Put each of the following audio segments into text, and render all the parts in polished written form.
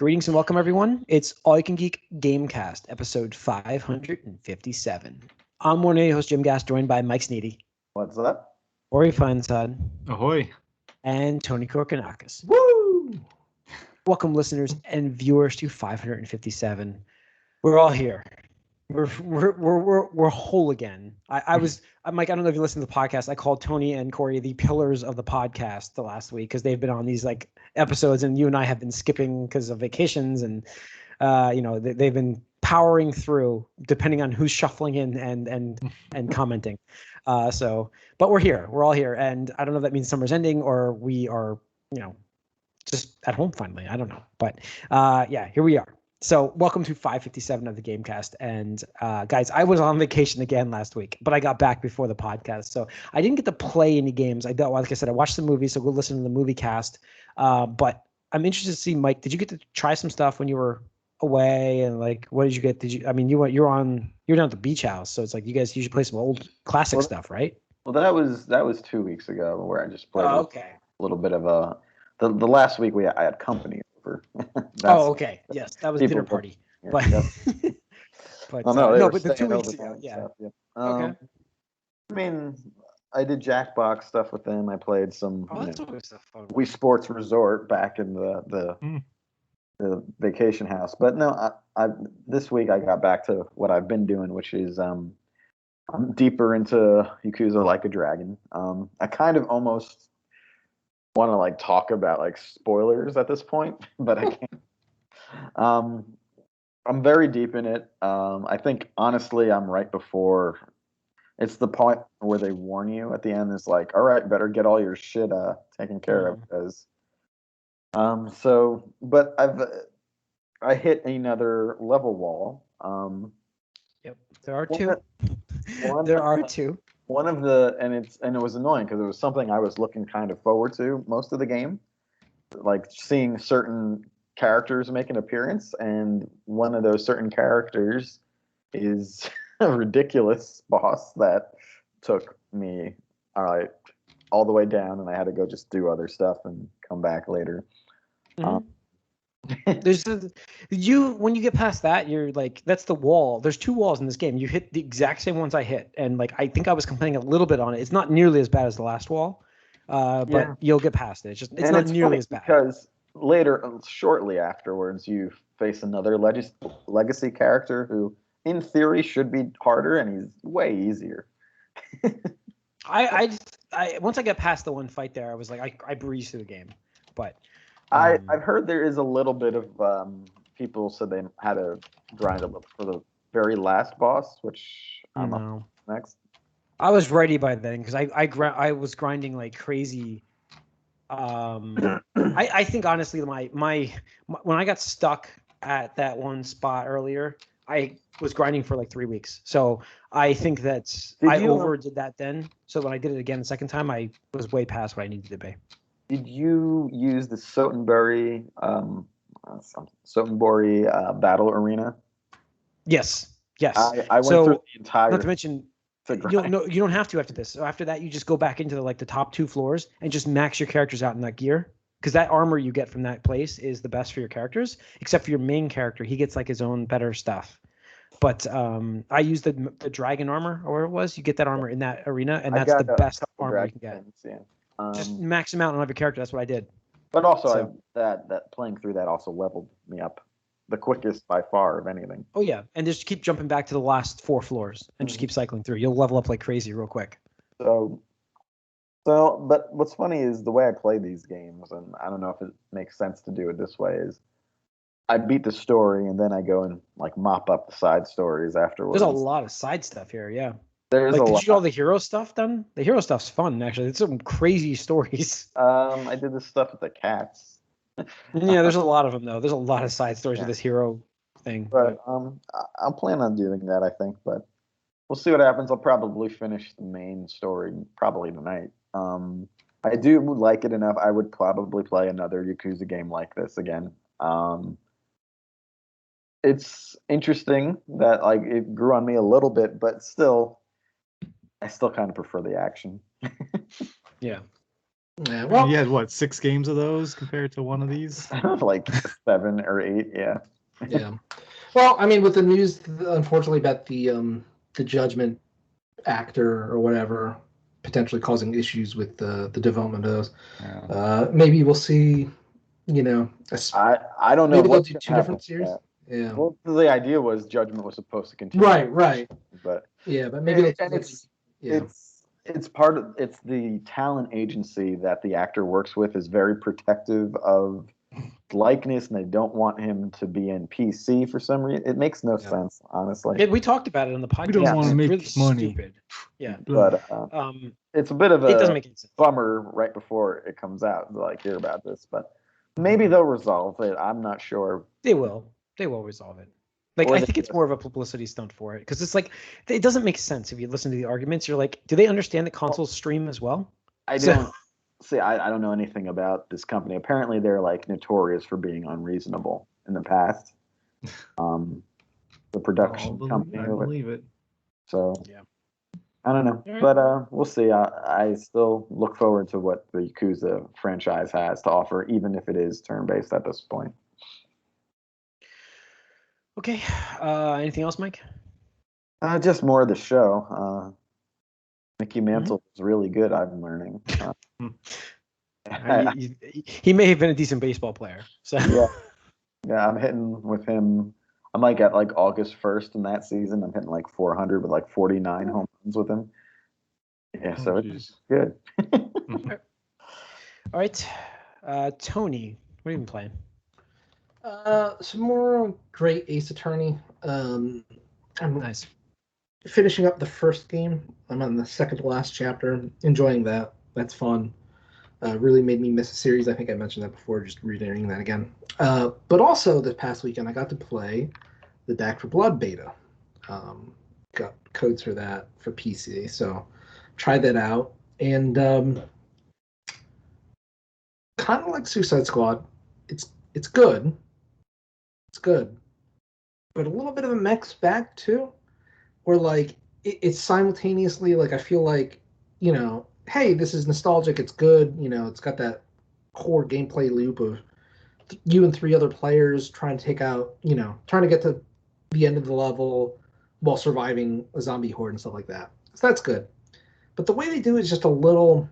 Greetings and welcome, everyone. It's All You Can Geek Gamecast, episode 557. I'm one of your hosts, Jim Gass, joined by Mike Sneedy. What's up? Ori Feinsod. Ahoy. And Tony Korkanakis. Woo! Welcome, listeners and viewers, to 557. We're all here. We're whole again. I'm Mike. I don't know if you listened to the podcast. I called Tony and Corey the pillars of the podcast the last week because they've been on these episodes, and you and I have been skipping because of vacations, and they've been powering through depending on who's shuffling in and commenting. But we're here. We're all here, and I don't know if that means summer's ending or we are just at home finally. I don't know, but here we are. So welcome to 557 of the Gamecast. And guys, I was on vacation again last week, but I got back before the podcast. So I didn't get to play any games. Like I said, I watched the movie, so go listen to the movie cast. But I'm interested to see, Mike, did you get to try some stuff when you were away? And what did you get? You're down at the beach house. So it's like you guys usually play some old classic stuff, right? Well, that was 2 weeks ago where I just played a little bit of the last week I had company over. Okay. Yes, that was dinner party. Yeah, but yep. but but the 2 weeks ago, yeah. Okay. I mean, I did Jackbox stuff with them. I played some Wii Sports Resort back in the vacation house. But no, I this week I got back to what I've been doing, which is I'm deeper into Yakuza Like a Dragon. I kind of almost want to talk about spoilers at this point, but I can't. I'm very deep in it. I think honestly I'm right before it's the point where they warn you at the end. Is all right, better get all your shit taken care of, because but I hit another level wall. Yep, there are two. There are two. One of the and it was annoying because it was something I was looking kind of forward to most of the game, seeing certain characters make an appearance, and one of those certain characters is a ridiculous boss that took me all the way down, and I had to go just do other stuff and come back later. Mm-hmm. When you get past that, you're that's the wall. There's two walls in this game. You hit the exact same ones I hit, and I think I was complaining a little bit on it. It's not nearly as bad as the last wall, but you'll get past it. It's not nearly as bad. Because later, shortly afterwards, you face another legacy character who, in theory, should be harder, and he's way easier. I once I got past the one fight there, I was I breezed through the game, but. I've heard there is a little bit of people said they had to grind up for the very last boss, which I'm up next. I was ready by then because I was grinding like crazy. I think honestly my when I got stuck at that one spot earlier, I was grinding for 3 weeks. So I think I overdid that then. So when I did it again the second time, I was way past what I needed to be. Did you use the Sotenbori battle arena? Yes. I went through the entire. Not to mention, you don't have to after this. So after that, you just go back into the top 2 floors and just max your characters out in that gear, because that armor you get from that place is the best for your characters, except for your main character. He gets his own better stuff. But I used the dragon armor, or it was. You get that armor in that arena, and that's the best armor you can get. Yeah. Just max them out on every character. That's what I did. But also, that playing through that also leveled me up the quickest by far of anything. Oh yeah, and just keep jumping back to the last 4 floors and just keep cycling through. You'll level up like crazy real quick. So, but what's funny is the way I play these games, and I don't know if it makes sense to do it this way, is I beat the story and then I go and mop up the side stories afterwards. There's a lot of side stuff here, yeah. There's did you get all the hero stuff done? The hero stuff's fun, actually. It's some crazy stories. I did this stuff with the cats. Yeah, there's a lot of them though. There's a lot of side stories with this hero thing. But I'll plan on doing that, I think. But we'll see what happens. I'll probably finish the main story probably tonight. I do like it enough. I would probably play another Yakuza game like this again. It's interesting that it grew on me a little bit, but still. I still kind of prefer the action. Yeah. Yeah, well, you had what, 6 games of those compared to one of these? Like 7 or 8, yeah. Yeah. Well, I mean, with the news, unfortunately, about the Judgment actor or whatever potentially causing issues with the development of those, maybe we'll see. I don't know. Maybe they'll what do 2 different series. Yeah. Well, the idea was Judgment was supposed to continue. Right. But maybe it's part of the talent agency that the actor works with is very protective of likeness, and they don't want him to be in PC for some reason. It makes no sense, honestly. Yeah, we talked about it on the podcast. We don't want to make really money. Stupid. Yeah, but it's a bit of it doesn't make any sense. Bummer right before it comes out. Like, hear about this, but maybe they'll resolve it. I'm not sure. They will resolve it. Like, I think it's more of a publicity stunt for it, because it's like, it doesn't make sense if you listen to the arguments. You're like, do they understand that consoles stream as well? I don't I don't know anything about this company. Apparently, they're like notorious for being unreasonable in the past. The production company. I believe it. So yeah, I don't know, but we'll see. I still look forward to what the Yakuza franchise has to offer, even if it is turn-based at this point. Okay. Anything else, Mike? Just more of the show. Mickey Mantle is really good, I'm learning. He may have been a decent baseball player. So yeah, I'm hitting with him. I'm like at like August 1st in that season. I'm hitting like 400 with like 49 home runs with him. Yeah, so it's good. All right. Tony, what have you been playing? Some more great Ace Attorney. I'm Nice. Finishing up the first game. I'm on the second to last chapter. Enjoying that. That's fun. Really made me miss a series. I think I mentioned that before, just reiterating that again. But also this past weekend, I got to play the Back for Blood beta. Got codes for that for PC, so tried that out. And kind of like Suicide Squad, it's good. It's good. But a little bit of a mixed bag too, where like it's simultaneously like I feel like, hey, this is nostalgic, it's good, it's got that core gameplay loop of you and 3 other players trying to take out, trying to get to the end of the level while surviving a zombie horde and stuff like that. So that's good. But the way they do it is just a little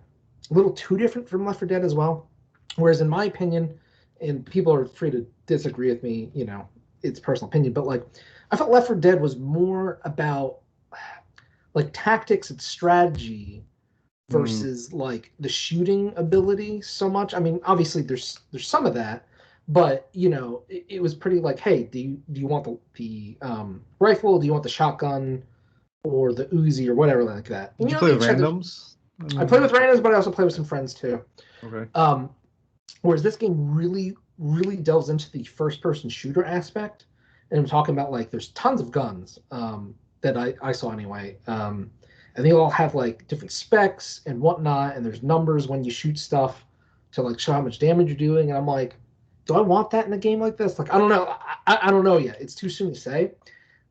too different from Left 4 Dead as well. Whereas in my opinion, and people are free to disagree with me, it's personal opinion, but like I felt Left 4 Dead was more about like tactics and strategy versus like the shooting ability so much. I mean, obviously there's some of that, but it was pretty like, hey, do you want the rifle? Do you want the shotgun or the Uzi or whatever like that? Did you play with randoms? I play with randoms, but I also play with some friends too. Okay. Whereas this game really, really delves into the first-person shooter aspect, and I'm talking about like there's tons of guns that I saw anyway, and they all have like different specs and whatnot, and there's numbers when you shoot stuff to like show how much damage you're doing, and I'm like, do I want that in a game like this? Like, I don't know. I don't know yet. It's too soon to say.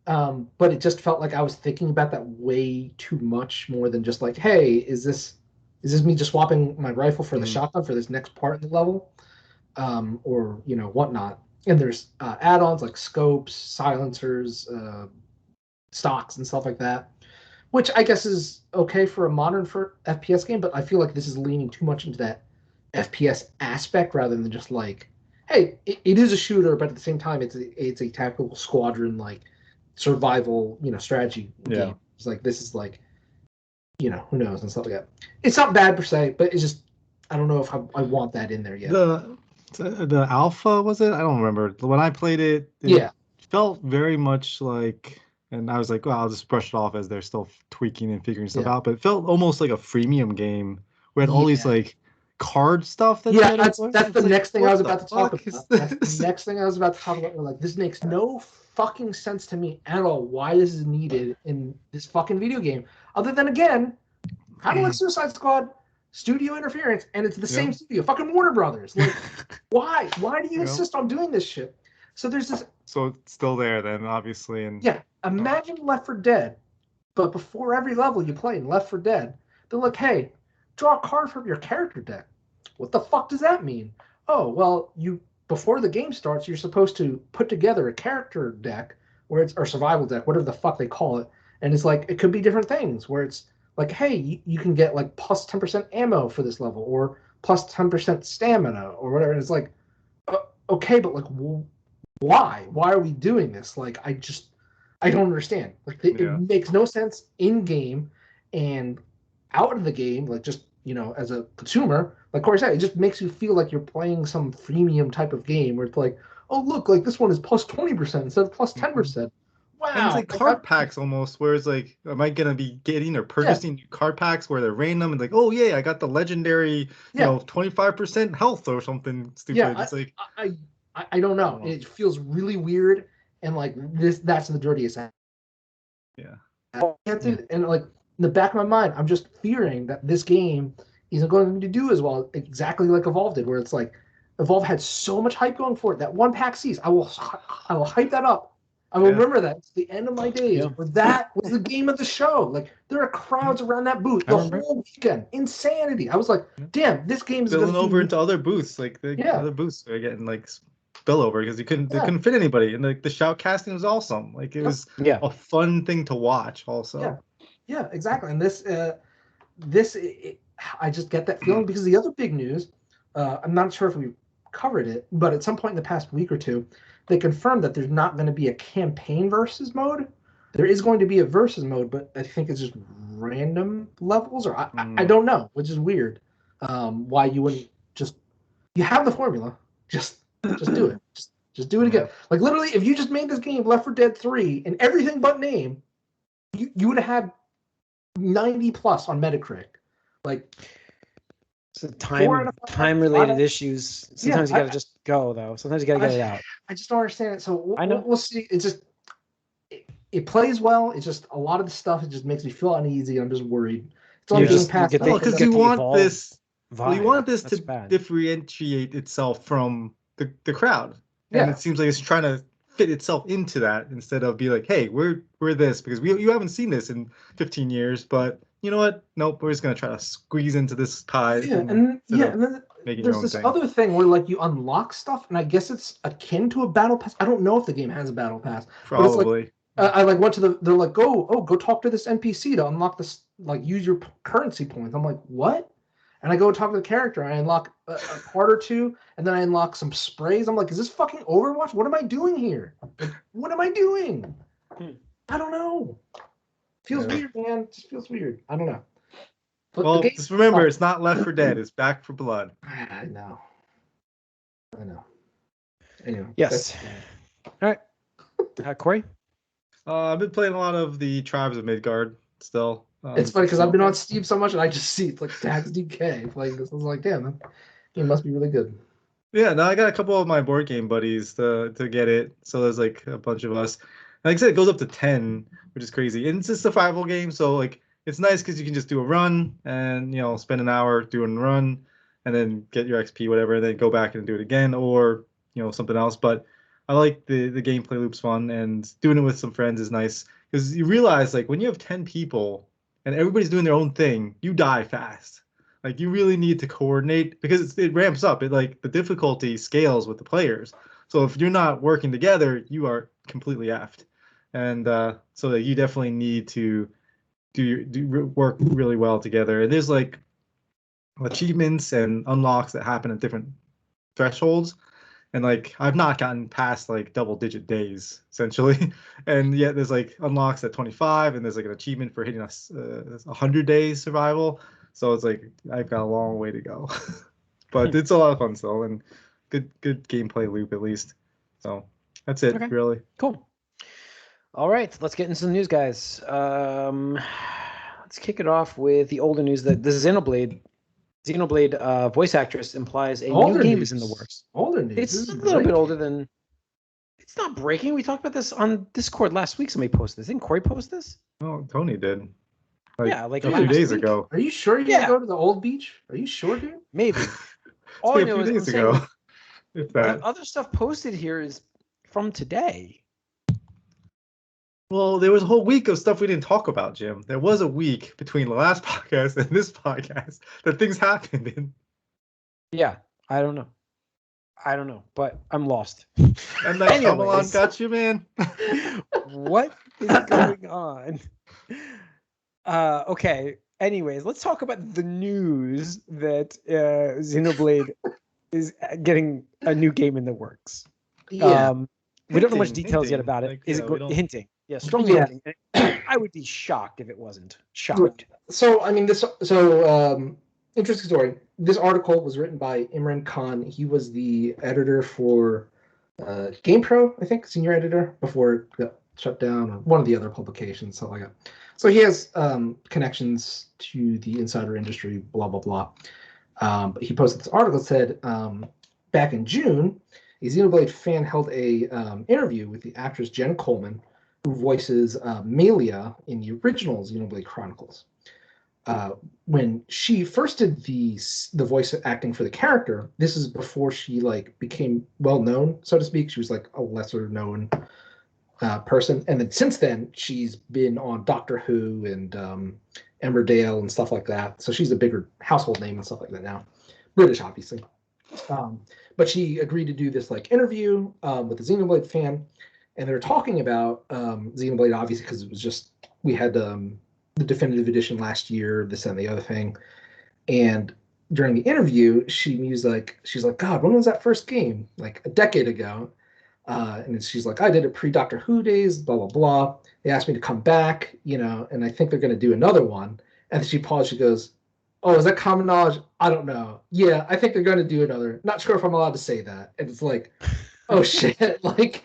But it just felt like I was thinking about that way too much, more than just like, hey, is this me just swapping my rifle for the shotgun for this next part in the level, or whatnot. And there's add-ons like scopes, silencers, stocks, and stuff like that, which I guess is okay for a modern FPS game. But I feel like this is leaning too much into that FPS aspect rather than just like, hey, it is a shooter, but at the same time, it's a tactical squadron like survival, strategy game. It's like, this is like, who knows and stuff like that. It's not bad per se, but it's just, I don't know if I want that in there yet. The alpha, was it? I don't remember. When I played it, it felt very much like, and I was like, well, I'll just brush it off as they're still tweaking and figuring stuff out, but it felt almost like a freemium game. We had all these like card stuff that that's the next thing I was about to talk about. That's the next thing I was about to talk about. We're like, this makes no fucking sense to me at all why this is needed in this fucking video game. Other than, again, kind of like Suicide Squad, studio interference, and it's the same studio, fucking Warner Brothers. Like, why? Why do you insist on doing this shit? So there's this. So it's still there then, obviously. And imagine Left 4 Dead, but before every level you play in Left 4 Dead, they're like, hey, draw a card from your character deck. What the fuck does that mean? Oh, well, before the game starts, you're supposed to put together a character deck or survival deck, whatever the fuck they call it. And it's like, it could be different things where it's like, hey, you can get like plus 10% ammo for this level or plus 10% stamina or whatever. And it's like, okay, but like, why? Why are we doing this? Like, I don't understand. Like, it makes no sense in game and out of the game. Like, just, as a consumer, like Corey said, it just makes you feel like you're playing some freemium type of game where it's like, oh, look, like this one is plus 20% instead of plus 10%. Wow. And it's like card packs almost, where it's like, am I going to be getting or purchasing new card packs where they're random and like, oh, yeah, I got the legendary, 25% health or something stupid. Yeah, it's like, I don't know. It feels really weird. And like that's the dirtiest. Yeah. And like in the back of my mind, I'm just fearing that this game isn't going to do as well, exactly like Evolve did, where it's like Evolve had so much hype going for it. That one pack sees, I will hype that up. I will remember that. It's the end of my days. Where that was the game of the show. Like, there are crowds around that booth the whole weekend. Insanity. I was like, damn, this game is spilling over into other booths. Like, the other booths are getting, like, spillover because they couldn't fit anybody. And, the shout casting was awesome. Like, it was a fun thing to watch also. Yeah, exactly. And this I just get that feeling because the other big news, I'm not sure if we covered it, but at some point in the past week or two, they confirmed that there's not going to be a campaign versus mode. There is going to be a versus mode, but I think it's just random levels, or I don't know, which is weird. Why you wouldn't you have the formula, just do it. Just do it again. Like, literally, if you just made this game Left 4 Dead 3 and everything but name, you would have had 90 plus on Metacritic. Like, so time related issues. Sometimes you gotta just go though. Sometimes you gotta get it out. I just don't understand it. So we'll see. It's just it plays well. It's just a lot of the stuff. It just makes me feel uneasy. I'm just worried. It's on Game Pass because you want this. Well, you want this to differentiate itself from the crowd, and it seems like it's trying to fit itself into that instead of be like, hey, we're this because you haven't seen this in 15 years, but you know what? Nope, we're just gonna try to squeeze into this pie. And then there's this other thing where like you unlock stuff, and I guess it's akin to a battle pass. I don't know if the game has a battle pass. Probably. But it's like, I like went to they're like, go talk to this NPC to unlock this, like use your currency points. I'm like, what? And I go talk to the character. I unlock a card or two, and then I unlock some sprays. I'm like, is this fucking Overwatch? What am I doing here? Like, what am I doing? I don't know. Feels weird, man. It just feels weird. I don't know. But just remember, it's not Left 4 Dead. It's Back 4 Blood. I know. Anyway. Yes. All right. Corey? I've been playing a lot of the Tribes of Midgard still. It's funny because I've been on Steam so much, and I just see it's like Dax DK playing this. I was like, damn, that game must be really good. Yeah, no, I got a couple of my board game buddies to get it. So there's like a bunch of us. And like I said, it goes up to 10, which is crazy. And it's a survival game, so like it's nice because you can just do a run and spend an hour doing a run, and then get your XP, whatever, and then go back and do it again, or something else. But I like the gameplay loop's fun, and doing it with some friends is nice because you realize like when you have 10 people and everybody's doing their own thing, you die fast. Like you really need to coordinate because it ramps up. It like the difficulty scales with the players. So if you're not working together, you are completely effed. And so that you definitely need to work really well together. And there's like achievements and unlocks that happen at different thresholds. And like I've not gotten past like double-digit days essentially, and yet there's like unlocks at 25, and there's like an achievement for hitting 100 days survival. So it's like I've got a long way to go, but it's a lot of fun still, and good gameplay loop at least. So that's it, really. Cool. All right, let's get into some news, guys. Let's kick it off with the older news that the Xenoblade voice actress implies a new game is in the works. Older news. It's a little bit older than. It's not breaking. We talked about this on Discord last week. Somebody posted this. Didn't Corey post this? Oh, Tony did. Like a few days ago. Are you sure you're gonna go to the old beach? Are you sure, dude? Maybe. All I know is days ago. The other stuff posted here is from today. Well, there was a whole week of stuff we didn't talk about, Jim. There was a week between the last podcast and this podcast that things happened in. Yeah, I don't know, but I'm lost. And that Shyamalan got you, man. What is going on? Okay. Anyways, let's talk about the news that Xenoblade is getting a new game in the works. Yeah. We don't know much details yet about it. Like, is it hinting? Yeah, strongly hinting. I would be shocked if it wasn't. Shocked. So, I mean, interesting story. This article was written by Imran Khan. He was the editor for GamePro, I think, senior editor, before it got shut down, or one of the other publications, something like that. So he has connections to the insider industry, blah, blah, blah. But he posted this article that said, back in June, a Xenoblade fan held a interview with the actress Jen Coleman, who voices Melia in the original Xenoblade Chronicles. When she first did the voice acting for the character, this is before she became well known, so to speak. She was like a lesser known person, and then since then she's been on Doctor Who and Emmerdale and stuff like that. So she's a bigger household name and stuff like that now. British, obviously. But she agreed to do this interview with the Xenoblade fan, and they're talking about Xenoblade, obviously, because it was just we had the definitive edition last year, this and the other thing. And during the interview, she's like, God, when was that first game? Like a decade ago. And she's like, I did it pre-Doctor Who days, blah, blah, blah. They asked me to come back, and I think they're going to do another one. And then she paused, she goes, oh, is that common knowledge? I don't know. Yeah, I think they're going to do another. Not sure if I'm allowed to say that. And it's like, oh, shit. I'd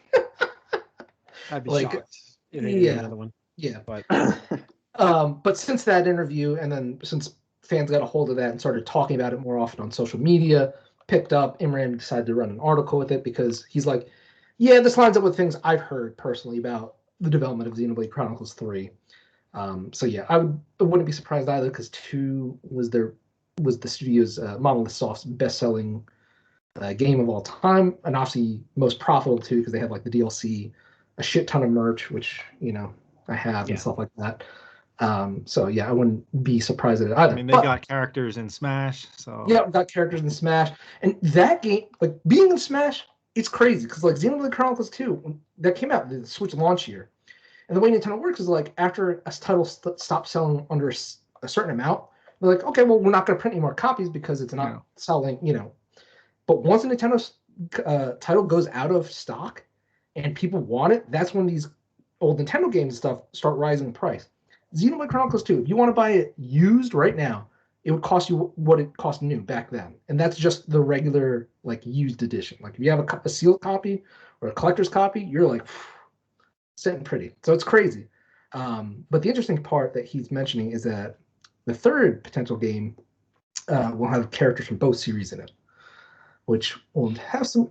be shocked. Another one. Yeah. But since that interview, and then since fans got a hold of that and started talking about it more often on social media, picked up, Imran decided to run an article with it because he's like, yeah, this lines up with things I've heard personally about the development of Xenoblade Chronicles 3. So yeah, I wouldn't be surprised either, because 2 was the studio's Monolith Soft's best-selling game of all time, and obviously most profitable too, because they had the DLC, a shit ton of merch, which I have and stuff like that. So yeah, I wouldn't be surprised at it either. I mean, they got characters in Smash, so yeah, got characters in Smash, and that game, being in Smash, it's crazy because Xenoblade Chronicles 2 that came out the Switch launch year, and the way Nintendo works is after a title stops selling under a certain amount, they're like, okay, well, we're not going to print any more copies because it's not selling, But once a Nintendo title goes out of stock and people want it, that's when these old Nintendo games and stuff start rising in price. Xenoblade Chronicles 2, if you want to buy it used right now, it would cost you what it cost new back then. And that's just the regular, used edition. If you have a sealed copy or a collector's copy, you're sitting pretty. So it's crazy. But the interesting part that he's mentioning is that the third potential game will have characters from both series in it, which will have some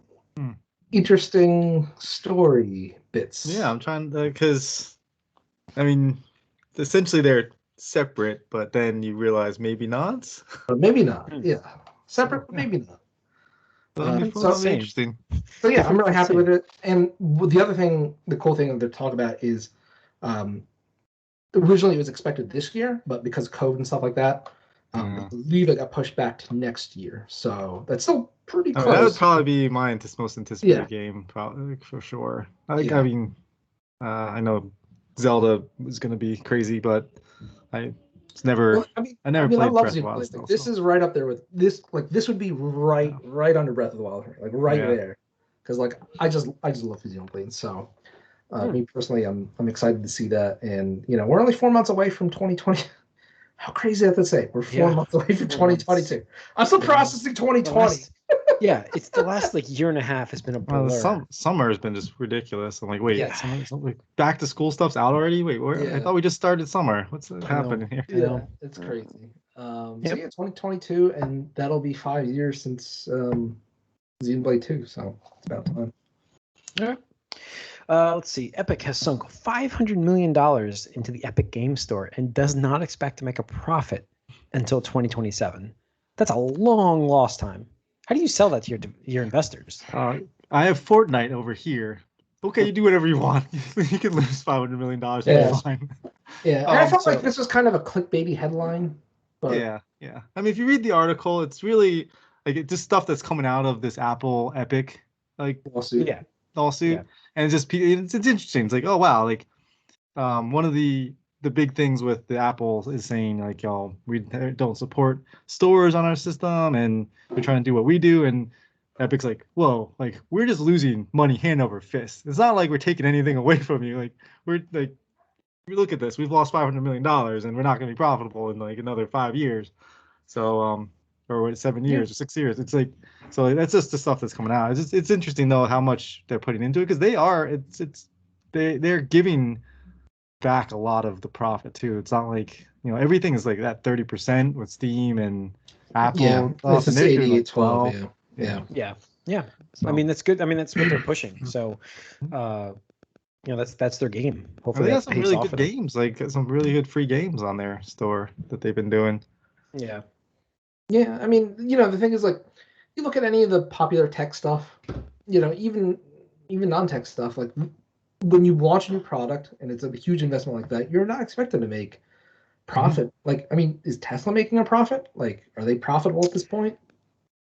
interesting story bits. Yeah, I'm trying to, because, I mean, essentially they're separate, but then you realize maybe not. But maybe not. Yeah, separate, but maybe not. So interesting. So yeah, I'm really happy with it. And the other thing, the cool thing that they're talking about is, originally it was expected this year, but because of COVID and stuff like that, I believe it got pushed back to next year. So that's still pretty close. That would probably be my most anticipated game, probably, for sure. I mean, I know Zelda is going to be crazy, but I never played Breath of the Wild. This is right up there with this. This would be right under Breath of the Wild, there, because I just love Xenoblade. So me personally, I'm excited to see that, and we're only 4 months away from 2020. How crazy is that to say? We're 4 months away from 2022. I'm still processing 2020. Yeah, it's the last year and a half has been a blur. Summer has been just ridiculous. I'm like, wait, back to school stuff's out already? Wait, I thought we just started summer. What's happening here? Yeah, it's crazy. So 2022, and that'll be 5 years since Xenoblade 2. So it's about time. Yeah. Let's see. Epic has sunk $500 million into the Epic Game Store and does not expect to make a profit until 2027. That's a long lost time. How do you sell that to your investors? I have Fortnite over here. Okay, you do whatever you want. You can lose $500 million. Yeah. Fine. Yeah, I felt like this was kind of a clickbaity headline. But... Yeah. I mean, if you read the article, it's really like just stuff that's coming out of this Apple Epic lawsuit. Yeah. And it's interesting. It's like, oh wow, like one of the big things with the Apple is saying like, y'all, we don't support stores on our system, and we're trying to do what we do, and Epic's like, whoa, like we're just losing money hand over fist. It's not like we're taking anything away from you. Like we're like, look at this, we've lost $500 million, and we're not going to be profitable in like another 5 years. So or 7 years or 6 years. It's like, so that's just the stuff that's coming out. It's interesting though how much they're putting into it, because they're giving back a lot of the profit too. It's not like, everything is like that 30% with Steam and Apple. Yeah, it's 88/12. Yeah. So, I mean, that's good. I mean, that's what they're pushing. So, that's their game. Hopefully, they got some really good games, like some really good free games on their store that they've been doing. Yeah. Yeah, I mean, the thing is, like, you look at any of the popular tech stuff, even non-tech stuff, like when you launch a new product and it's a huge investment like that, you're not expected to make profit. Mm-hmm. Like, I mean, is Tesla making a profit? Like, are they profitable at this point?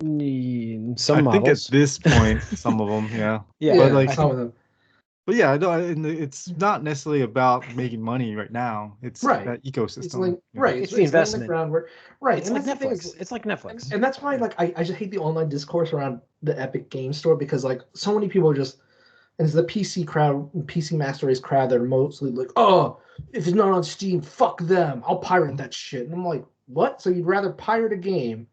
Some models. I think at this point, some of them, yeah. But like some of them. But yeah, no, it's not necessarily about making money right now. It's that ecosystem. It's like, it's the investment. Groundwork. Right. It's like Netflix. It's like Netflix. And that's why, like, I just hate the online discourse around the Epic Game Store, because like so many people are just, and it's the PC crowd, PC Master Race crowd that are mostly like, oh, if it's not on Steam, fuck them. I'll pirate that shit. And I'm like, what? So you'd rather pirate a game,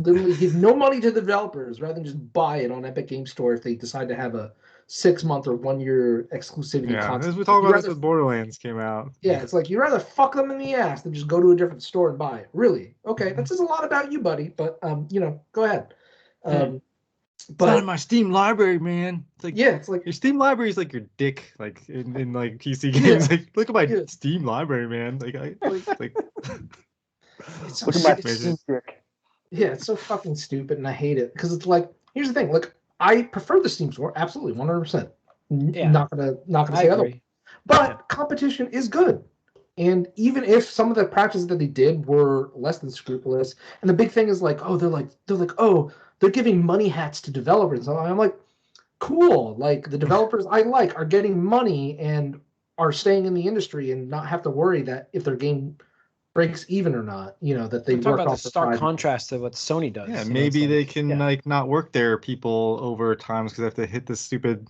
literally give no money to the developers, rather than just buy it on Epic Game Store if they decide to have a 6-month or 1-year exclusivity. Yeah, as we talked about this when Borderlands came out. Yeah, it's like you'd rather fuck them in the ass than just go to a different store and buy it. Really? Okay, that says a lot about you, buddy. But go ahead. But it's not in my Steam library, man. It's like, it's like your Steam library is like your dick, like in like PC games. Like, look at my Steam library, man. Like it's so look at my Steam dick. Yeah, it's so fucking stupid, and I hate it, because it's like, here's the thing, like, I prefer the Steam store, absolutely, 100%. Yeah. Not gonna say otherwise. But competition is good. And even if some of the practices that they did were less than scrupulous, and the big thing is like, they're giving money hats to developers. And I'm like, cool. Like, the developers I like are getting money and are staying in the industry and not have to worry that if their game breaks even or not, that they talk about the stark contrast to what Sony does. Yeah, maybe they can not work their people over times because they have to hit this stupid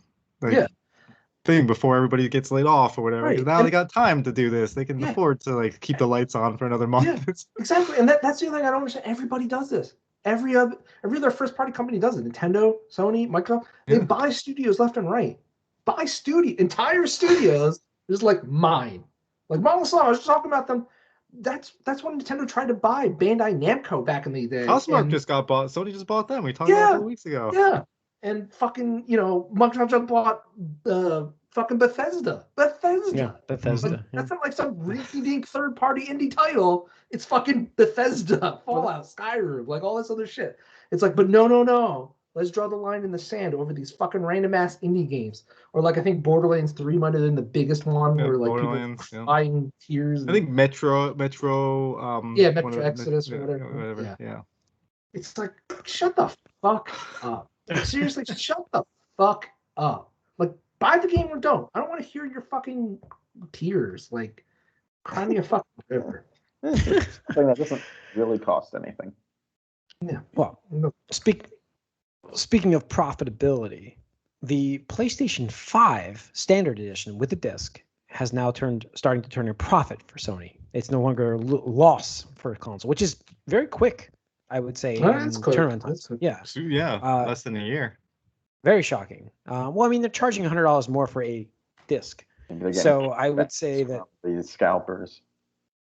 thing before everybody gets laid off or whatever. Right. Now they got time to do this. They can afford to like keep the lights on for another month. Yeah, exactly. And that's the other thing I don't understand. Everybody does this. Every other first party company does it. Nintendo, Sony, Microsoft. They buy studios left and right. Entire studios is like mine. Like Model Slaw, I was just talking about them. That's when Nintendo tried to buy Bandai Namco back in the day. Housemarque just got bought. Sony just bought them. We talked about it a couple weeks ago. Yeah. And fucking, Microsoft just bought fucking Bethesda. Yeah, Bethesda. Like, that's not like some rinky-dink third-party indie title. It's fucking Bethesda, Fallout, Skyrim, like all this other shit. It's like, but no. Let's draw the line in the sand over these fucking random-ass indie games. Or like, I think Borderlands 3 might have been the biggest one where like people buying tears. I think Metro. Exodus or whatever. Yeah. It's like, shut the fuck up. Seriously, shut the fuck up. Like, buy the game or don't. I don't want to hear your fucking tears. Like, cry me a fucking river. That doesn't really cost anything. Yeah. Well, speaking of profitability, the PlayStation 5 Standard Edition with the disc has now starting to turn a profit for Sony. It's no longer a loss for a console, which is very quick, I would say. Turnaround time. Yeah, less than a year. Very shocking. Well, I mean, they're charging $100 more for a disc, so I would say that these scalpers.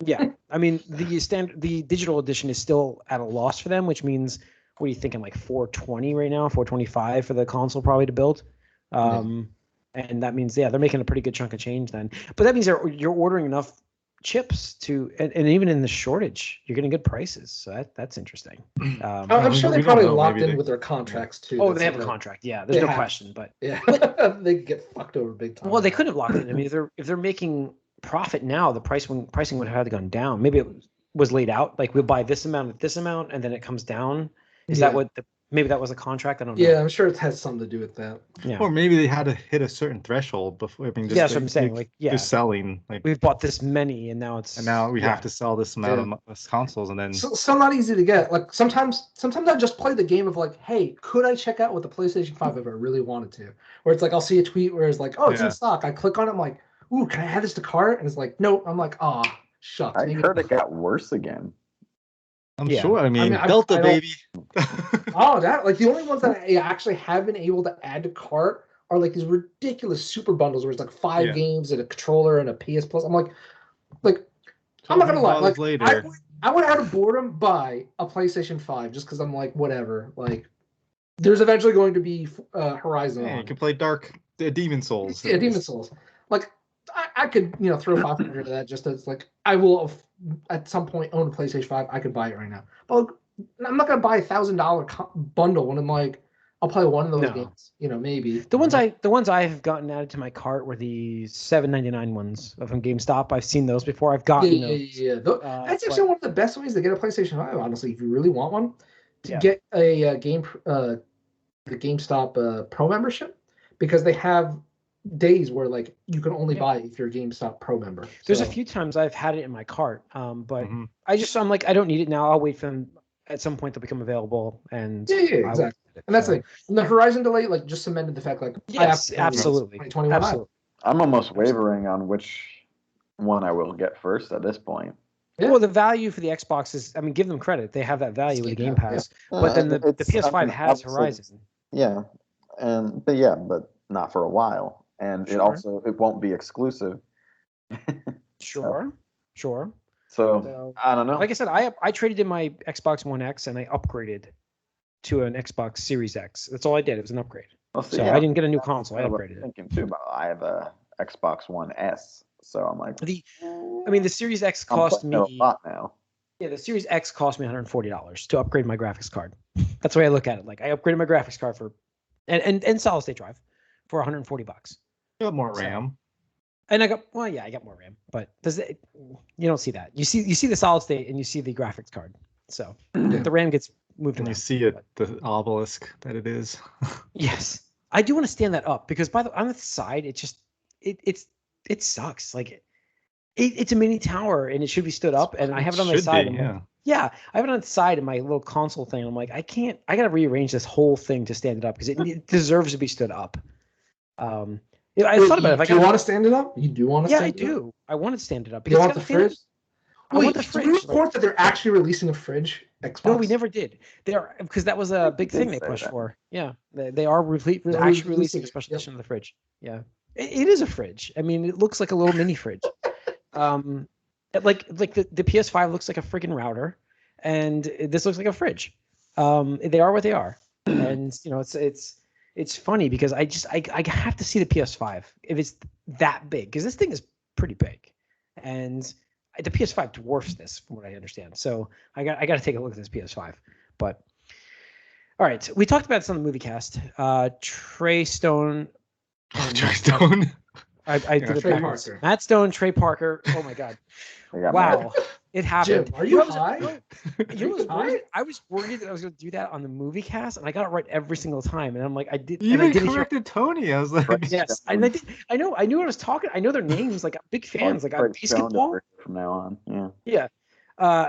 Yeah, I mean, the digital edition is still at a loss for them, which means, what are you thinking, like $420 right now, $425 for the console probably to build, and that means they're making a pretty good chunk of change then. But that means you're ordering enough chips and even in the shortage, you're getting good prices. So that's interesting. I'm sure they probably locked in with their contracts too. Oh, they have a contract. Yeah, there's no question. But they get fucked over big time. Well, they couldn't have locked in. I mean, if they're making profit now, the pricing would have had to gone down. Maybe it was laid out like we'll buy this amount at this amount, and then it comes down. Is that what maybe that was a contract? I don't know. Yeah, I'm sure it has something to do with that. Yeah. Or maybe they had to hit a certain threshold before. I mean, just that's what I'm saying. Like, just selling. Like, we've bought this many, and now we have to sell this amount of consoles, and then so not easy to get. Like sometimes I just play the game of like, hey, could I check out with the PlayStation 5 if I really wanted to? Where it's like I'll see a tweet where it's like, oh, it's in stock. I click on it, I'm like, ooh, can I add this to cart? And it's like, nope. I'm like, oh, shucks. I heard it got worse again. I'm sure. I mean Delta, baby. The only ones that I actually have been able to add to cart are like these ridiculous super bundles where it's like 5 games and a controller and a PS Plus. I'm like I'm not gonna lie. Like I would out of boredom buy a PlayStation 5 just because I'm like, whatever. Like there's eventually going to be Horizon. Yeah, you can play Demon Souls. Yeah, Demon Souls. Like I could, throw 500 at that just as like I will at some point own a PlayStation 5. I could buy it right now. But like, I'm not gonna buy $1,000 bundle when I'm like, I'll play one of those games. Maybe. The ones I've gotten added to my cart were the $7.99 ones from GameStop. I've seen those before. I've gotten those. Yeah. That's actually one of the best ways to get a PlayStation 5. Honestly, if you really want one, to get a the GameStop Pro membership, because they have days where like you can only buy it if you're a GameStop Pro member. There's a few times I've had it in my cart, but I'm like, I don't need it now. I'll wait for them. At some point they'll become available, and exactly. And that's like the Horizon delay, like just cemented the fact, like absolutely. 2021. I'm almost wavering on which one I will get first at this point. Yeah. Well, the value for the Xbox is, I mean, give them credit. They have that value with the Game Pass. Yeah. But then the PS5 has Horizon. Yeah. But not for a while. And it won't be exclusive. Sure. So I don't know. Like I said, I traded in my Xbox One X and I upgraded to an Xbox Series X. That's all I did. It was an upgrade. I didn't get a new console. I upgraded it. Thinking too about I have a Xbox One S, so I'm like, the Series X cost me a lot now. Yeah, the Series X cost me $140 to upgrade my graphics card. That's the way I look at it. Like I upgraded my graphics card for and solid state drive for $140. You got more RAM. And I got more RAM, but you don't see that. You see the solid state and you see the graphics card. So the RAM gets moved around. You see it, the obelisk that it is. Yes, I do want to stand that up because on the side, it sucks. Like it's a mini tower and it should be stood up, and I have it on my side. I have it on the side of my little console thing. I'm like, I got to rearrange this whole thing to stand it up because it deserves to be stood up. I thought about it. Do you want to stand it up? You do want to stand it up? Yeah, I do. I want to stand it up. You want the fridge? I want the fridge. Did we report that they're actually releasing a fridge? Xbox? No, we never did. Because that was a big thing they pushed for. Yeah, they are actually releasing a special edition of the fridge. Yeah, it is a fridge. I mean, it looks like a little mini fridge. Like the PS5 looks like a freaking router, and this looks like a fridge. They are what they are, and it's funny because I have to see the PS5 if it's that big, because this thing is pretty big, and the PS5 dwarfs this from what I understand. So I got to take a look at this PS5. But all right, we talked about this on the movie cast. Trey Stone. Trey Stone. I did it backwards. Matt Stone, Trey Parker. Oh my God! Wow, it happened. Jim, are you high? I was worried that I was going to do that on the movie cast, and I got it right every single time. And I'm like, I did. You even corrected Tony. I was like, yes, and I did. I knew what I was talking. I know their names. Like, I'm big fans. Like, I'm basketball from now on. Yeah.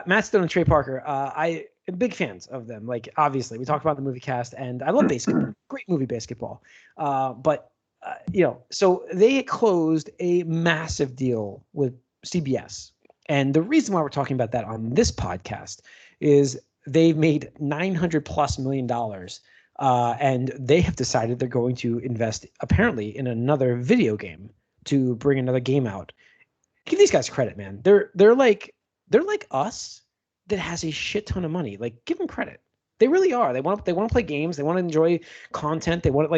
Matt Stone and Trey Parker. I am big fans of them. Like, obviously, we talked about the movie cast, and I love basketball. Great movie, basketball. But so they closed a massive deal with CBS. And the reason why we're talking about that on this podcast is they've made $900+ million. And they have decided they're going to invest apparently in another video game to bring another game out. Give these guys credit, man. They're like us that has a shit ton of money. Like, give them credit. They really are. They want to play games. They want to enjoy content. They want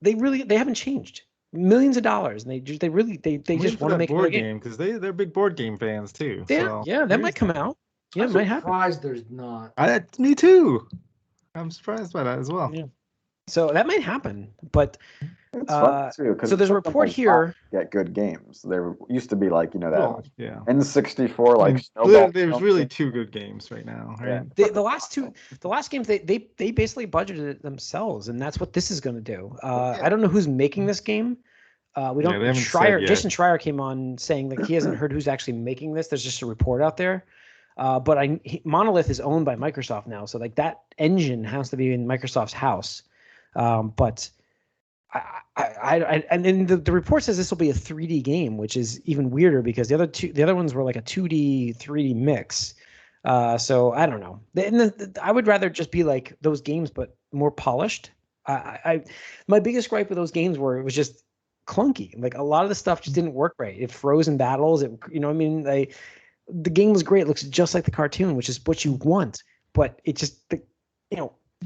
they haven't changed. Millions of dollars, and they just want to make a board game because they're big board game fans too. Yeah, that might come out. Yeah, it might happen. I'm surprised there's not. Me too. I'm surprised by that as well. Yeah. So that might happen, but It's fun too. So there's a report here. Get good games. There used to be like that N64 I like mean, Snowball. there's really two good games right now, right? Yeah. The last games they basically budgeted it themselves, and that's what this is going to do. I don't know who's making this game. We don't. Jason Schreier came on saying that he hasn't heard who's actually making this. There's just a report out there. But Monolith is owned by Microsoft now, so like that engine has to be in Microsoft's house. But and then the report says this will be a 3D game, which is even weirder because the other ones were like a 2D 3D mix. So I don't know. I would rather just be like those games, but more polished. My biggest gripe with those games were it was just clunky. Like a lot of the stuff just didn't work right. It froze in battles. The game was great. It looks just like the cartoon, which is what you want, but it just it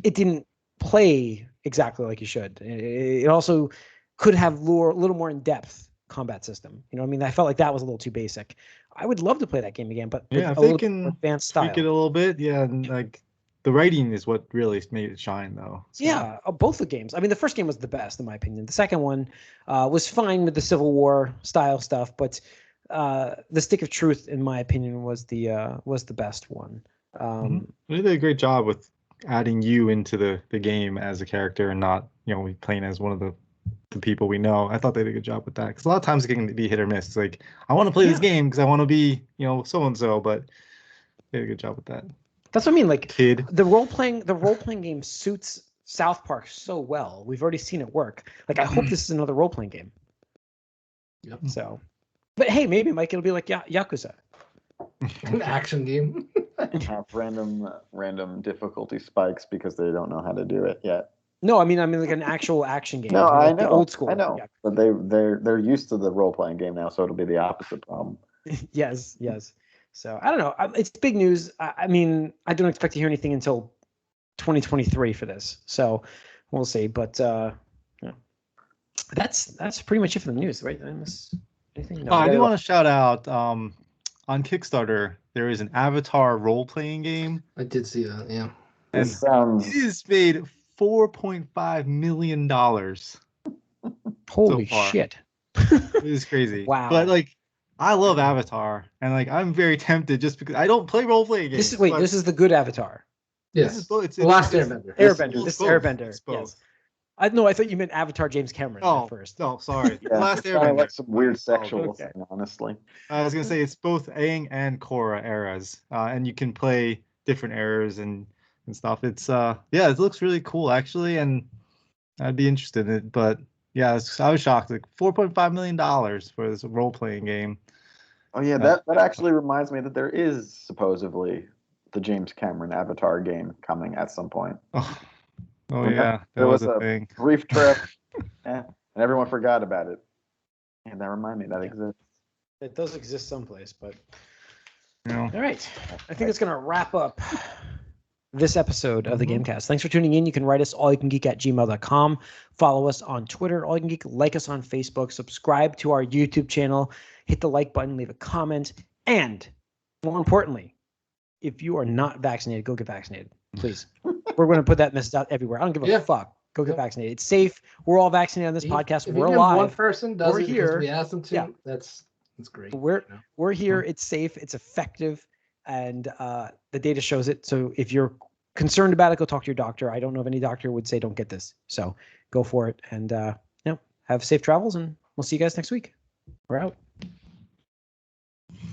didn't play exactly like you should. It also could have a little more in-depth combat system. I felt like that was a little too basic. I would love to play that game again, but if a they little can more advanced style. tweak it a little bit, and like the writing is what really made it shine, though. So. Yeah, both the games. I mean, the first game was the best, in my opinion. The second one was fine with the Civil War style stuff, but the Stick of Truth, in my opinion, was the best one. They did a great job with adding you into the game as a character and not playing as one of the people we know. I thought they did a good job with that because a lot of times it can be hit or miss. It's like I want to play this game because I want to be so and so, but they did a good job with that. That's what I mean. Like the role playing game suits South Park so well. We've already seen it work. Like I hope this is another role playing game. Yep. So, but hey, maybe Mike, it'll be like Yakuza, an action game. Have random difficulty spikes because they don't know how to do it yet. No, I mean like an actual action game. No, I know. The old school. I know, but they're used to the role playing game now, so it'll be the opposite problem. Yes. So I don't know. It's big news. I mean, I don't expect to hear anything until 2023 for this. So we'll see. But that's pretty much it for the news, right? Did I miss anything? No, I do want to shout out on Kickstarter. There is an Avatar role-playing game. I did see that. Yeah. It sounds. It is made $4.5 million. Holy shit! It is crazy. Wow. But like, I love Avatar, and like, I'm very tempted just because I don't play role-playing games. This is the good Avatar. Yes. It's Last Airbender. This is Airbender. Yes. I thought you meant Avatar James Cameron at first. No, sorry. Yeah, Last Airbender. Like some weird sexual thing, honestly. I was gonna say it's both Aang and Korra eras, and you can play different eras and stuff. It's it looks really cool actually, and I'd be interested in it. But yeah, I was shocked. Like $4.5 million for this role playing game. Oh yeah, that actually reminds me that there is supposedly the James Cameron Avatar game coming at some point. Oh yeah, there was a thing. Brief trip, and everyone forgot about it. And that reminded me that exists. It does exist someplace, but all right. I think it's gonna wrap up this episode of the Gamecast. Thanks for tuning in. You can write us allyoucangeek@gmail.com. Follow us on Twitter, allyoucangeek. Like us on Facebook. Subscribe to our YouTube channel. Hit the like button. Leave a comment. And more importantly, if you are not vaccinated, go get vaccinated, please. We're going to put that message out everywhere. I don't give a fuck. Go get vaccinated. It's safe. We're all vaccinated on this podcast. We're alive. One person does we're it here. Because we asked them to. Yeah. That's great. We're here. It's safe. It's effective, and the data shows it. So if you're concerned about it, go talk to your doctor. I don't know if any doctor would say don't get this. So go for it, and have safe travels, and we'll see you guys next week. We're out.